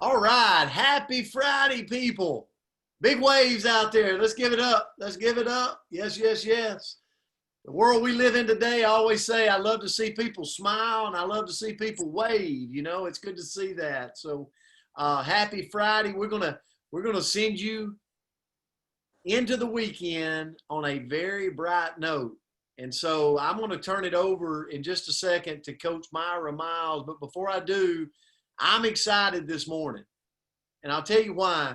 All right. Happy Friday, people. Big waves out there. Let's give it up. Let's give it up. Yes, yes, yes. The world we live in today, I always say I love to see people smile and I love to see people wave. It's good to see that. So happy Friday. We're gonna send you into the weekend on a very bright note. And so I'm going to turn it over in just a second to Coach Myra Miles. But before I do, I'm excited this morning. And I'll tell you why.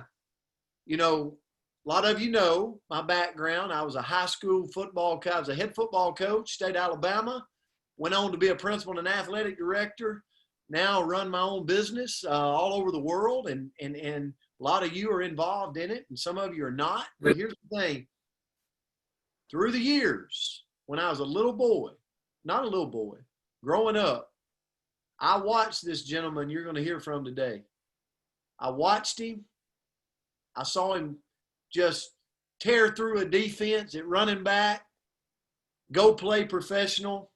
A lot of you know my background. I was a high school football coach. I was a head football coach, state of Alabama. Went on to be a principal and athletic director. Now run my own business all over the world. And a lot of you are involved in it, and some of you are not. But here's the thing. Through the years, when I was a little boy, not a little boy, growing up, I watched this gentleman you're going to hear from today. I watched him. I saw him just tear through a defense at running back, go play professional,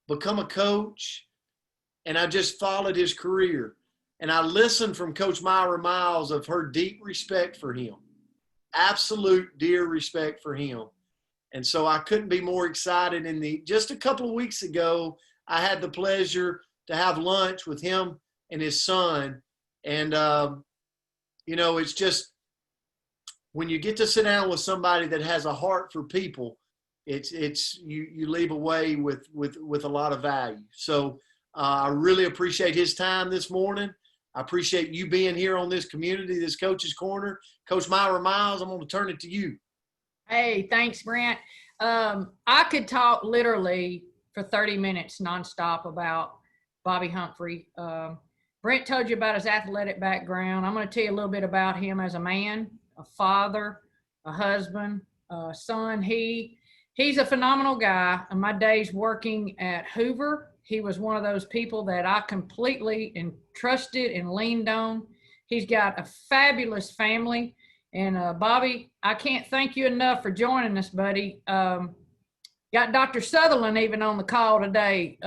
become a coach, and I just followed his career. And I listened from Coach Myra Miles of her deep respect for him, absolute dear respect for him. And so I couldn't be more excited. Just a couple of weeks ago, I had the pleasure to have lunch with him and his son. And, it's just, when you get to sit down with somebody that has a heart for people, you leave away with a lot of value. So I really appreciate his time this morning. I appreciate you being here on this community, this Coach's Corner. Coach Myra Miles, I'm going to turn it to you. Hey, thanks, Brent. I could talk literally for 30 minutes nonstop about Bobby Humphrey. Brent told you about his athletic background. I'm going to tell you a little bit about him as a man, a father, a husband, a son. He's a phenomenal guy. In my days working at Hoover, he was one of those people that I completely entrusted and leaned on. He's got a fabulous family. And Bobby, I can't thank you enough for joining us, buddy. Got Dr. Sutherland even on the call today,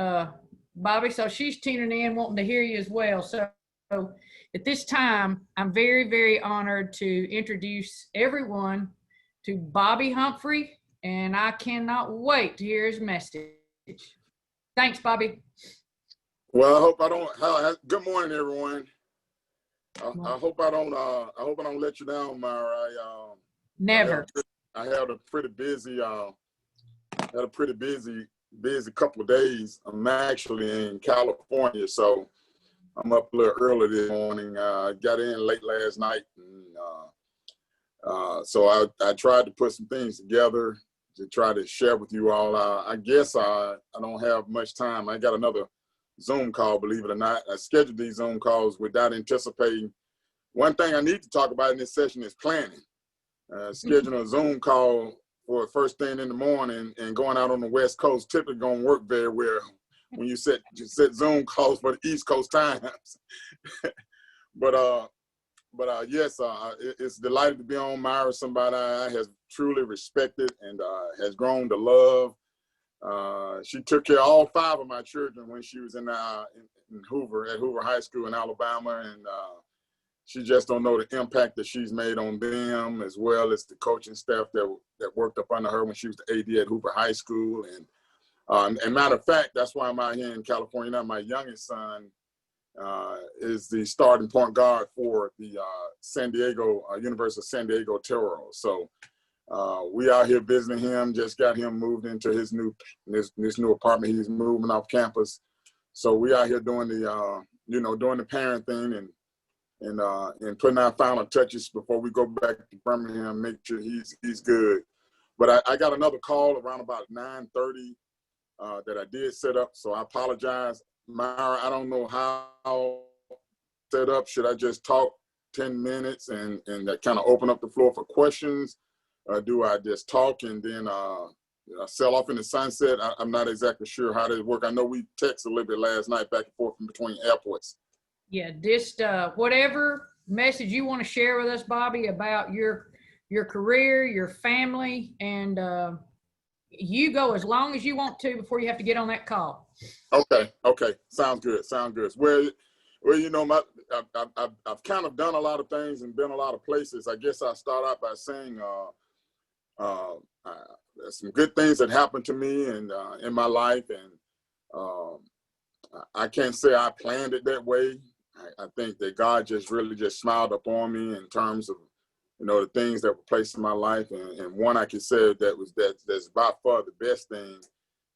Bobby. So she's tuning in, wanting to hear you as well. So at this time, I'm very, very honored to introduce everyone to Bobby Humphrey, and I cannot wait to hear his message. Thanks, Bobby. Well, I hope I don't. Good morning, everyone. I hope I don't let you down, Myra. Never. I had a pretty busy couple of days. I'm actually in California, so I'm up a little early this morning. Got in late last night, and so I tried to put some things together to try to share with you all. I guess I don't have much time. I got another Zoom call, believe it or not. I scheduled these Zoom calls without anticipating. One thing I need to talk about in this session is planning. Scheduling a Zoom call for first thing in the morning and going out on the West Coast typically gonna work very well when you set Zoom calls for the East Coast times. But yes, it's delighted to be on. Myra, somebody I has truly respected and has grown to love. She took care of all 5 of my children when she was in Hoover, at Hoover High School in Alabama, and she just don't know the impact that she's made on them, as well as the coaching staff that worked up under her when she was the AD at Hoover High School. And matter of fact, that's why I'm out here in California now. My youngest son is the starting point guard for the University of San Diego Toros. So we out here visiting him. Just got him moved into his new apartment. He's moving off campus. So we out here doing the parent thing and putting our final touches before we go back to Birmingham, make sure he's good. But I got another call around about 9:30 that I did set up, so I apologize. Myra, I don't know how set up. Should I just talk 10 minutes and that kind of open up the floor for questions? Do I just talk and then sell off in the sunset? I'm not exactly sure how that work. I know we texted a little bit last night back and forth in between airports. Yeah, just whatever message you want to share with us, Bobby, about your career, your family, and you go as long as you want to before you have to get on that call. Okay. Sounds good. Well, Well, you know, I've kind of done a lot of things and been a lot of places. I guess I start out by saying some good things that happened to me and in my life, and I can't say I planned it that way. I think that God just really just smiled upon me in terms of, you know, the things that were placed in my life, and one I could say that's by far the best thing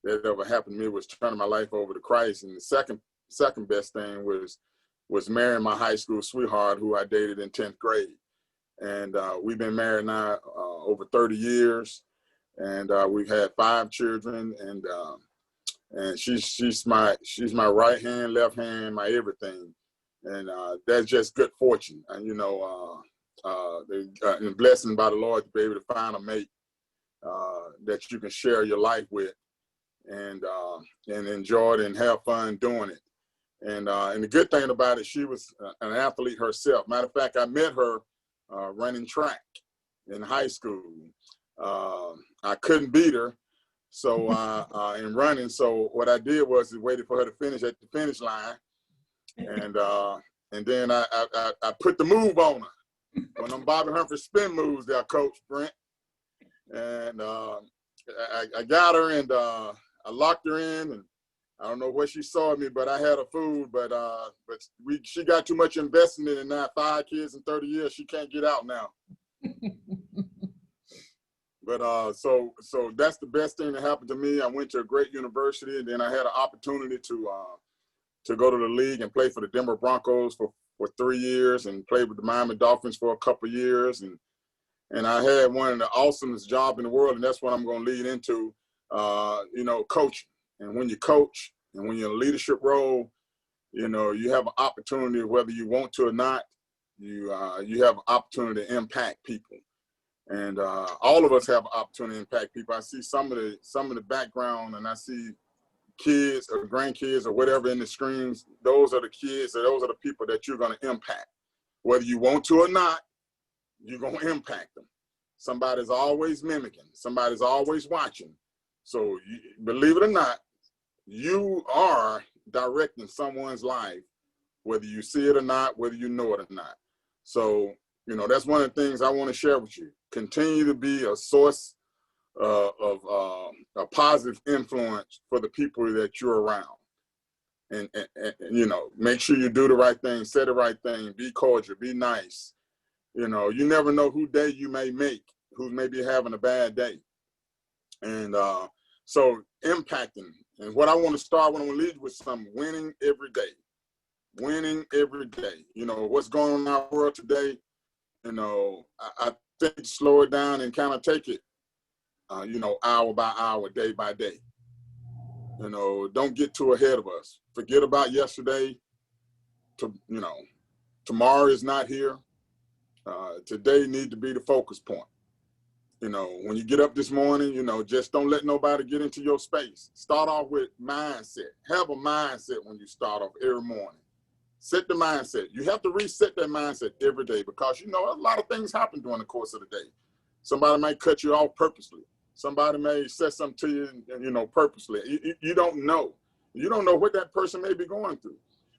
that ever happened to me was turning my life over to Christ, and the second best thing was marrying my high school sweetheart who I dated in 10th grade, and we've been married now over 30 years, and we've had 5 children, and she's my right hand, left hand, my everything, and that's just good fortune, and you know, and blessing by the Lord to be able to find a mate that you can share your life with, and enjoy it and have fun doing it. And the good thing about it, she was an athlete herself. Matter of fact, I met her running track in high school. I couldn't beat her, so in running. So what I did was waited for her to finish at the finish line, and then I put the move on her. One of them Bobby Humphrey spin moves there, Coach Brent. And I got her, and I locked her in, and I don't know what she saw of me, but I had her food. But she got too much investment in that. 5 kids in 30 years, she can't get out now. But so that's the best thing that happened to me. I went to a great university, and then I had an opportunity to go to the league and play for the Denver Broncos for 3 years, and played with the Miami Dolphins for a couple of years, and I had one of the awesomest jobs in the world, and that's what I'm going to lead into, you know, coaching. And when you coach and when you're in a leadership role, you know, you have an opportunity, whether you want to or not, you have an opportunity to impact people. And all of us have an opportunity to impact people. I see some of the background, and I see kids or grandkids or whatever in the screens. Those are the kids, or those are the people that you're going to impact. Whether you want to or not, you're going to impact them. Somebody's always mimicking. Somebody's always watching. So believe it or not, you are directing someone's life, whether you see it or not, whether you know it or not. So, you know, that's one of the things I want to share with you. Continue to be a source of a positive influence for the people that you're around. And, you know, make sure you do the right thing, say the right thing, be cordial, be nice. You know, you never know who day you may make, who may be having a bad day. And so impacting. And what I want to start, when I want to lead with some winning every day. Winning every day. You know, what's going on in our world today, you know, I think slow it down and kind of take it, you know, hour by hour, day by day. You know, don't get too ahead of us. Forget about yesterday. You know, tomorrow is not here. Today need to be the focus point. You know, when you get up this morning, you know, just don't let nobody get into your space. Start off with mindset. Have a mindset when you start off every morning. Set the mindset. You have to reset that mindset every day, because, you know, a lot of things happen during the course of the day. Somebody might cut you off purposely. Somebody may say something to you, you know, purposely. You don't know. You don't know what that person may be going through.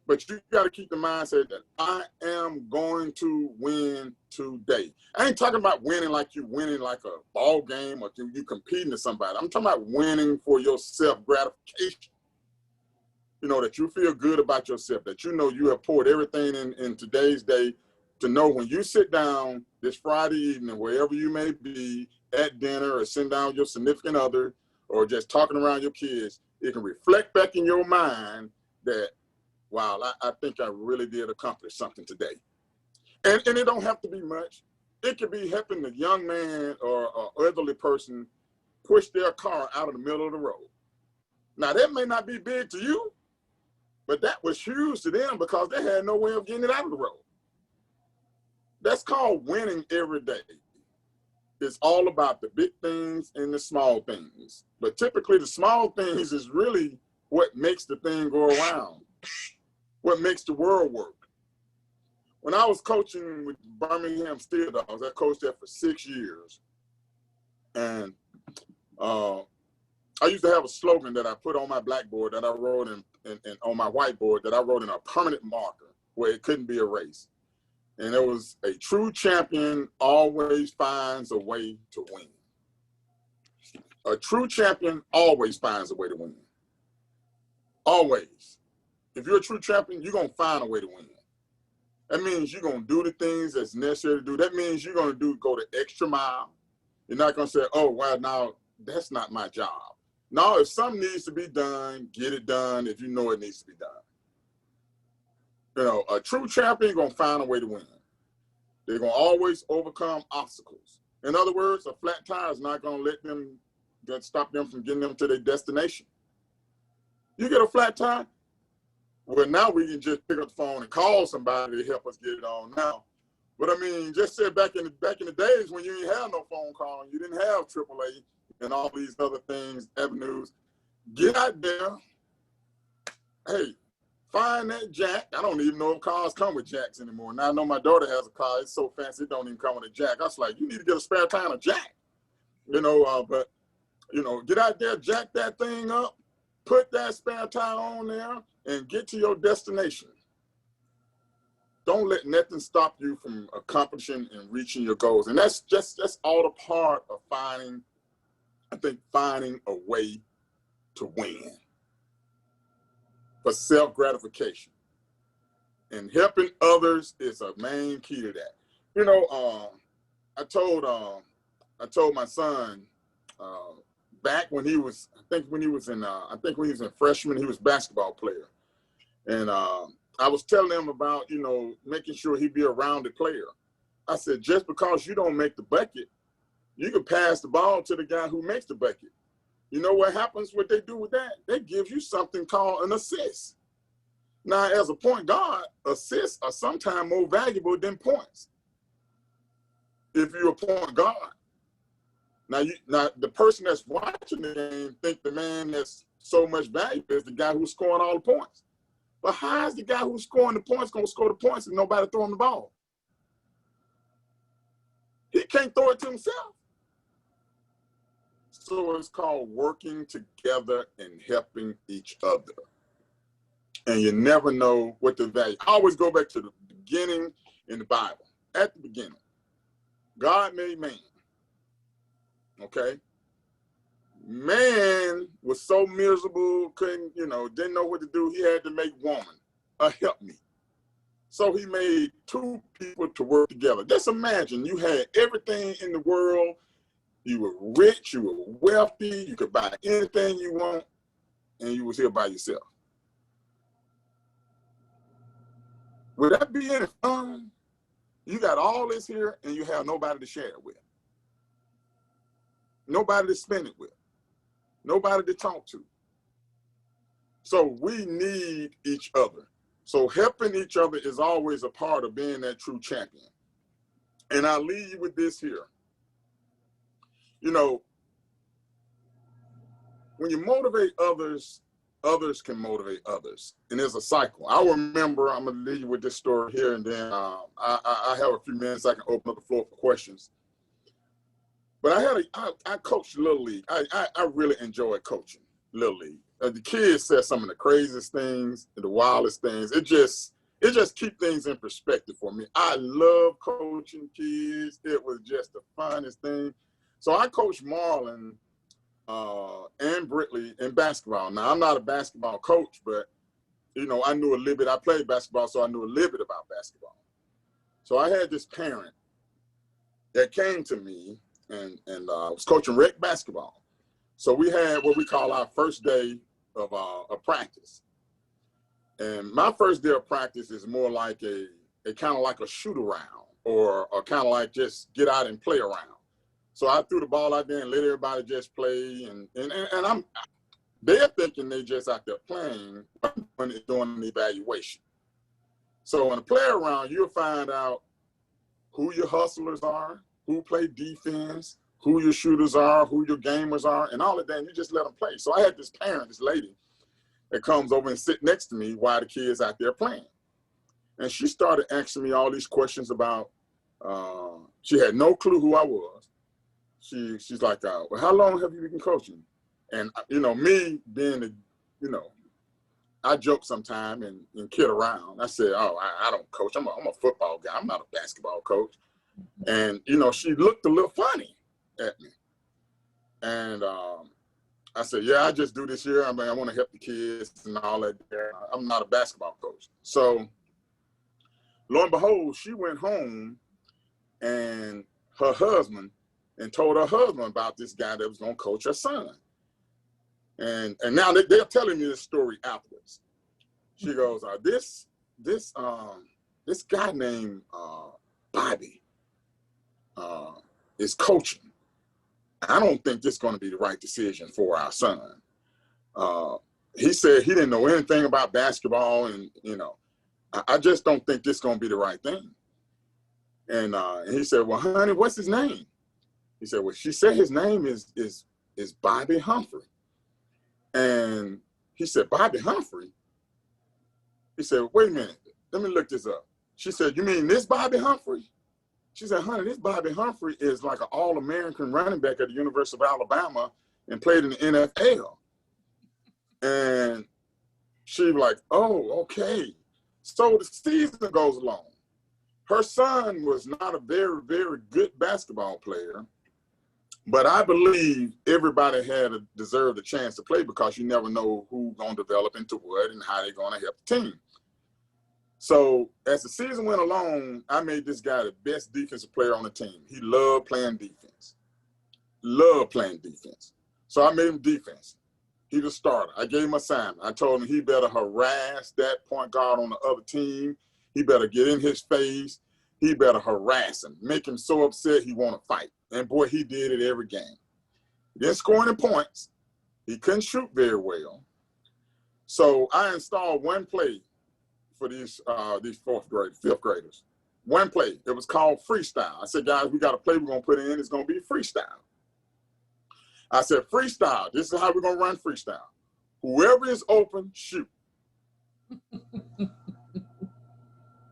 But you got to keep the mindset that I am going to win today. I ain't talking about winning like you winning like a ball game or you competing to somebody. I'm talking about winning for your self-gratification. You know, that you feel good about yourself, that you know you have poured everything in today's day, to know when you sit down this Friday evening, wherever you may be, at dinner or sitting down with your significant other or just talking around your kids, it can reflect back in your mind that, wow, I think I really did accomplish something today. And it don't have to be much. It could be helping a young man or an elderly person push their car out of the middle of the road. Now, that may not be big to you, but that was huge to them because they had no way of getting it out of the road. That's called winning every day. It's all about the big things and the small things. But typically the small things is really what makes the thing go around, what makes the world work. When I was coaching with Birmingham Steel Dogs, I coached there for 6 years. And I used to have a slogan that I put on my blackboard that I wrote in on my whiteboard that I wrote in a permanent marker. where it couldn't be a race. And it was a true champion always finds a way to win. A true champion always finds a way to win. Always. If you're a true champion, you're going to find a way to win. That means you're going to do the things that's necessary to do. That means you're going to go the extra mile. You're not going to say, oh, well, now that's not my job. No, if something needs to be done, get it done if you know it needs to be done. You know, a true champion is going to find a way to win. They're going to always overcome obstacles. In other words, a flat tire is not going to let them stop them from getting them to their destination. You get a flat tire, well, now we can just pick up the phone and call somebody to help us get it on now. But I mean, just say back in the days when you didn't have no phone call, you didn't have AAA and all these other things, avenues. Get out there. Hey, find that jack. I don't even know if cars come with jacks anymore. Now I know my daughter has a car. It's so fancy, it don't even come with a jack. I was like, you need to get a spare tire and a jack. You know, but, you know, get out there, jack that thing up, put that spare tire on there, and get to your destination. Don't let nothing stop you from accomplishing and reaching your goals. And that's all a part of finding a way to win. For self-gratification. And helping others is a main key to that. You know, I told my son back when he was, when he was in freshman, he was a basketball player. And I was telling him about, you know, making sure he'd be a rounded player. I said, just because you don't make the bucket, you can pass the ball to the guy who makes the bucket. You know what happens, what they do with that? They give you something called an assist. Now, as a point guard, assists are sometimes more valuable than points. If you're a point guard. Now, the person that's watching the game think the man that's so much value is the guy who's scoring all the points. But how is the guy who's scoring the points going to score the points if nobody throwing the ball? He can't throw it to himself. So it's called working together and helping each other. And you never know what the value. I always go back to the beginning in the Bible. At the beginning, God made man. Okay? Man was so miserable, didn't know what to do. He had to make woman a helpmeet. So he made two people to work together. Just imagine you had everything in the world. You were rich, you were wealthy, you could buy anything you want, and you was here by yourself. Would that be any fun? You got all this here and you have nobody to share it with. Nobody to spend it with. Nobody to talk to. So we need each other. So helping each other is always a part of being that true champion. And I'll leave you with this here. You know, when you motivate others, others can motivate others. And there's a cycle. I remember, I'm going to leave you with this story here, and then I have a few minutes I can open up the floor for questions. But I coached Little League. I really enjoyed coaching Little League. The kids said some of the craziest things and the wildest things. It just keeps things in perspective for me. I love coaching kids. It was just the funnest thing. So I coached Marlon and Britley in basketball. Now, I'm not a basketball coach, but, you know, I knew a little bit. I played basketball, so I knew a little bit about basketball. So I had this parent that came to me and was coaching rec basketball. So we had what we call our first day of practice. And my first day of practice is more like a kind of like a shoot around or kind of like just get out and play around. So I threw the ball out there and let everybody just play. And they're thinking they just out there playing when they're doing an evaluation. So in a play around, you'll find out who your hustlers are, who play defense, who your shooters are, who your gamers are, and all of that. And you just let them play. So I had this parent, this lady, that comes over and sit next to me while the kids out there playing. And she started asking me all these questions about, she had no clue who I was. She's like, well, how long have you been coaching? And, you know, me being, I joke sometime and kid around. I said, oh, I don't coach. I'm a football guy. I'm not a basketball coach. And, you know, she looked a little funny at me. And I said, yeah, I just do this here. I mean, I want to help the kids and all that. I'm not a basketball coach. So lo and behold, she went home and her husband and told her husband about this guy that was going to coach her son. And now they're telling me this story afterwards. She goes, this guy named Bobby is coaching. I don't think this is going to be the right decision for our son. He said he didn't know anything about basketball, and you know, I just don't think this is going to be the right thing. And he said, well, honey, what's his name? He said, well, she said his name is Bobby Humphrey. And he said, Bobby Humphrey? He said, wait a minute, let me look this up. She said, you mean this Bobby Humphrey? She said, honey, this Bobby Humphrey is like an All-American running back at the University of Alabama and played in the NFL. And she was like, oh, okay. So the season goes along. Her son was not a very, very good basketball player, but I believe everybody deserved a chance to play because you never know who's going to develop into what and how they're going to help the team. So as the season went along, I made this guy the best defensive player on the team. He loved playing defense. Loved playing defense. So I made him defense. He was a starter. I gave him an assignment. I told him he better harass that point guard on the other team. He better get in his face. He better harass him, make him so upset he want to fight. And boy, he did it every game. He didn't score any points. He couldn't shoot very well. So I installed one play for these fifth graders. One play. It was called freestyle. I said, guys, we got a play we're going to put in. It's going to be freestyle. I said, freestyle. This is how we're going to run freestyle. Whoever is open, shoot.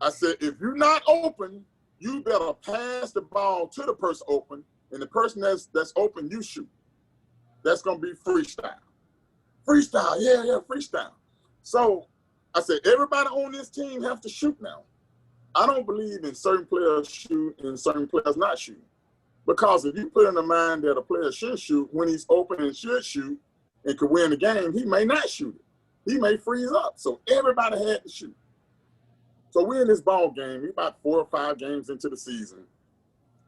I said, if you're not open, you better pass the ball to the person open, and the person that's open, you shoot. That's going to be freestyle. Freestyle, yeah, freestyle. So I said, everybody on this team have to shoot now. I don't believe in certain players shoot and certain players not shoot. Because if you put in the mind that a player should shoot when he's open and should shoot and could win the game, he may not shoot it. He may freeze up. So everybody had to shoot. So we're in this ball game. We're about 4 or 5 games into the season.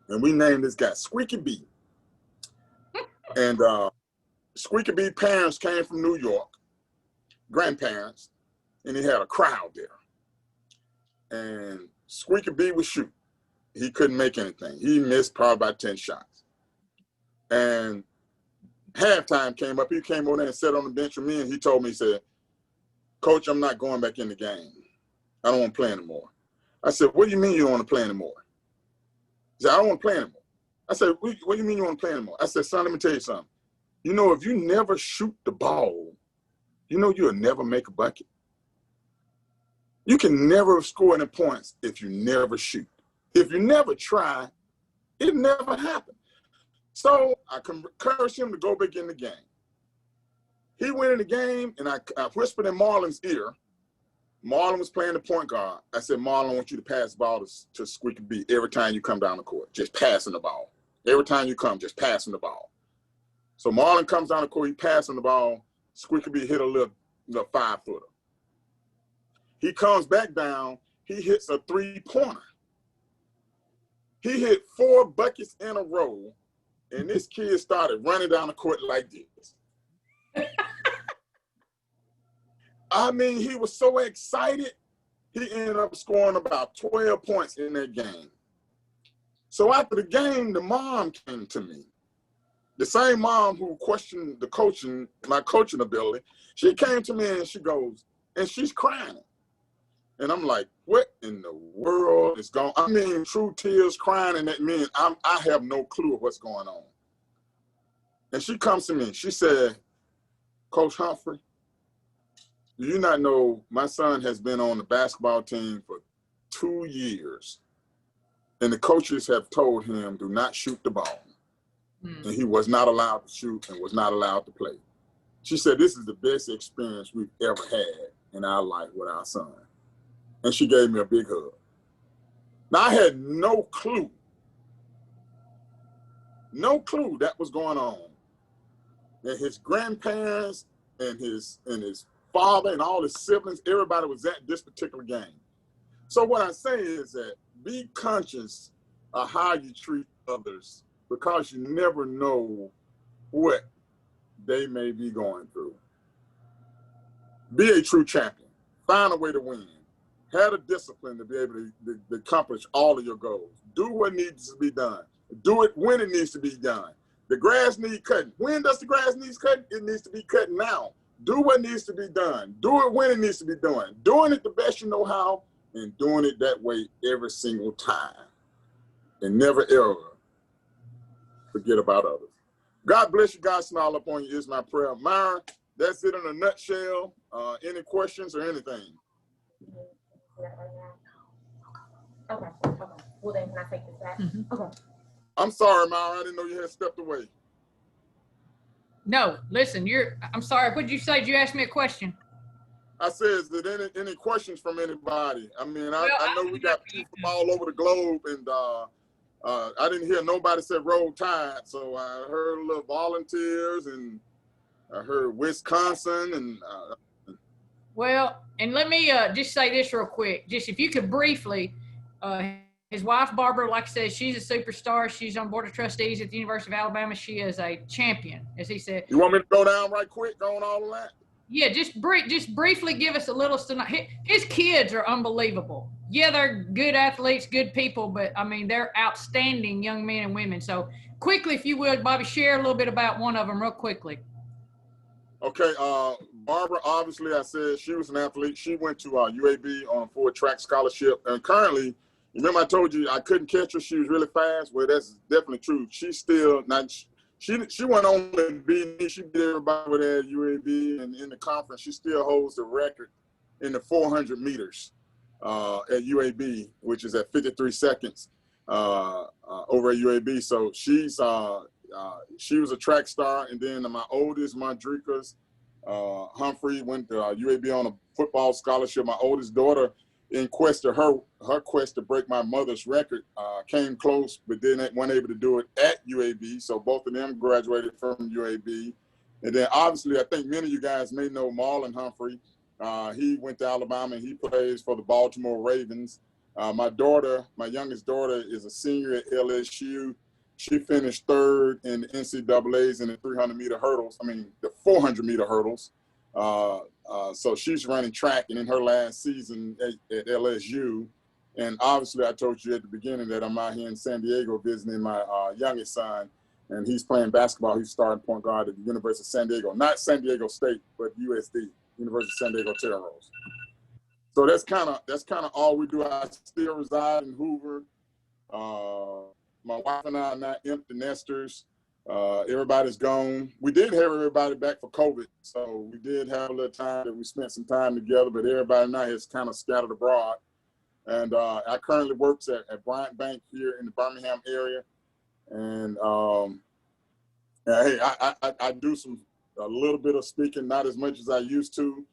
And we named this guy Squeaky B. And Squeaky B parents came from New York, grandparents, and he had a crowd there. And Squeaky B was shooting. He couldn't make anything. He missed probably about 10 shots. And halftime came up. He came over there and sat on the bench with me, and he told me, he said, Coach, I'm not going back in the game. I don't want to play anymore. I said, what do you mean you don't want to play anymore? He said, I don't want to play anymore. I said, what do you mean you want to play anymore? I said, son, let me tell you something. You know, if you never shoot the ball, you know you'll never make a bucket. You can never score any points if you never shoot. If you never try, it never happened. So I encouraged him to go back in the game. He went in the game, and I whispered in Marlon's ear. Marlon was playing the point guard. I said, Marlon, I want you to pass the ball to Squeaky B every time you come down the court. Just passing the ball. Every time you come, just passing the ball. So Marlon comes down the court, he's passing the ball. Squeaky B hit a little 5-footer. He comes back down. He hits a 3-pointer. He hit 4 buckets in a row, and this kid started running down the court like this. I mean, he was so excited, he ended up scoring about 12 points in that game. So after the game, the mom came to me. The same mom who questioned my coaching ability, she came to me and she goes, and she's crying. And I'm like, what in the world is going on? I mean, true tears, crying, and that means I have no clue of what's going on. And she comes to me, she said, Coach Humphrey, do you not know my son has been on the basketball team for 2 years, and the coaches have told him do not shoot the ball. And he was not allowed to shoot and was not allowed to play. She said, this is the best experience we've ever had. in our life with our son. And she gave me a big hug. Now, I had no clue that was going on. And his grandparents and his father and all his siblings, everybody was at this particular game. So what I say is that be conscious of how you treat others, because you never know what they may be going through. Be a true champion. Find a way to win. Have the discipline to be able to accomplish all of your goals. Do what needs to be done. Do it when it needs to be done. The grass needs cutting. When does the grass need cutting? It needs to be cut now. Do what needs to be done. Do it when it needs to be done. Doing it the best you know how, and doing it that way every single time. And never ever forget about others. God bless you. God smile upon you is my prayer. Myra, that's it in a nutshell. Any questions or anything? Okay. Well, then can I take this back? Okay. I'm sorry, Myra. I didn't know you had stepped away. No, listen, I'm sorry. What did you say? Did you ask me a question? I said, is there any questions from anybody? I mean, I know we got people from all over the globe, and I didn't hear nobody say Roll Tide, so I heard a little volunteers, and I heard Wisconsin, and well, and let me just say this real quick. Just if you could briefly, his wife, Barbara, like I said, she's a superstar. She's on board of trustees at the University of Alabama. She is a champion, as he said. You want me to go down right quick on all of that? Yeah, just briefly give us a little. His kids are unbelievable. Yeah, they're good athletes, good people, but I mean, they're outstanding young men and women. So quickly, if you would, Bobby, share a little bit about one of them real quickly. Okay, Barbara, obviously I said she was an athlete. She went to UAB on a full track scholarship. And currently, remember I told you I couldn't catch her. She was really fast. Well, that's definitely true. She's still not, she went on to beat, she beat everybody with at UAB, and in the conference, she still holds the record in the 400 meters at UAB, which is at 53 seconds over at UAB. So she was a track star. And then my oldest, Mondrika's, Humphrey, went to UAB on a football scholarship. My oldest daughter, in quest of her quest to break my mother's record, came close, but then wasn't able to do it at UAB. So both of them graduated from UAB. And then obviously, I think many of you guys may know Marlon Humphrey. He went to Alabama, and he plays for the Baltimore Ravens. My youngest daughter, is a senior at LSU. She finished third in the NCAAs in the 300-meter hurdles. The 400-meter hurdles. So she's running track, and in her last season at LSU. And obviously, I told you at the beginning that I'm out here in San Diego visiting my youngest son, and he's playing basketball. He's starting point guard at the University of San Diego, not San Diego State, but USD, University of San Diego Terra Rose. So that's kind of all we do. I still reside in Hoover. My wife and I are not empty nesters. Everybody's gone. We did have everybody back for COVID, so we did have a little time that we spent some time together, but everybody now has kind of scattered abroad. And I currently work at Bryant Bank here in the Birmingham area. And hey, I do a little bit of speaking, not as much as I used to,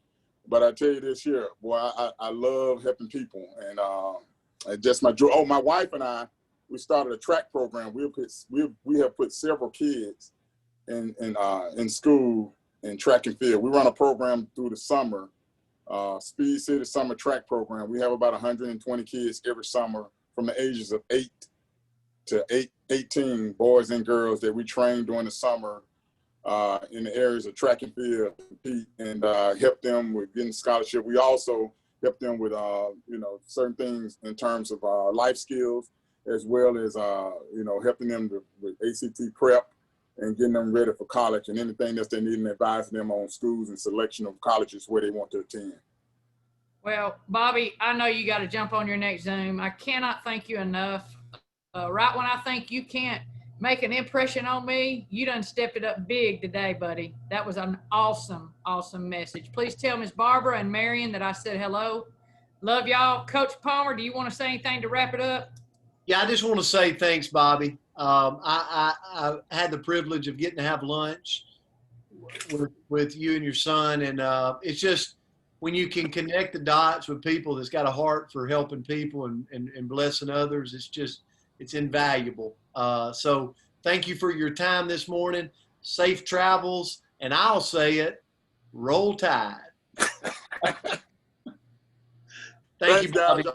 but I tell you this here, boy, I love helping people. And just my joy. Oh, my wife and I, we started a track program. We have put several kids in school in track and field. We run a program through the summer, Speed City Summer Track Program. We have about 120 kids every summer from the ages of 8 to 18, boys and girls, that we train during the summer in the areas of track and field, and help them with getting scholarship. We also help them with certain things in terms of life skills, as well as, helping them with ACT prep and getting them ready for college and anything else they need, and advising them on schools and selection of colleges where they want to attend. Well, Bobby, I know you got to jump on your next Zoom. I cannot thank you enough. Right when I think you can't make an impression on me, you done stepped it up big today, buddy. That was an awesome, awesome message. Please tell Miss Barbara and Marion that I said hello. Love y'all. Coach Palmer, do you want to say anything to wrap it up? Yeah, I just want to say thanks, Bobby. I had the privilege of getting to have lunch with you and your son, and it's just when you can connect the dots with people that's got a heart for helping people and blessing others, it's invaluable. So thank you for your time this morning. Safe travels, and I'll say it, roll tide. Thank Thanks, you, Bobby. guys.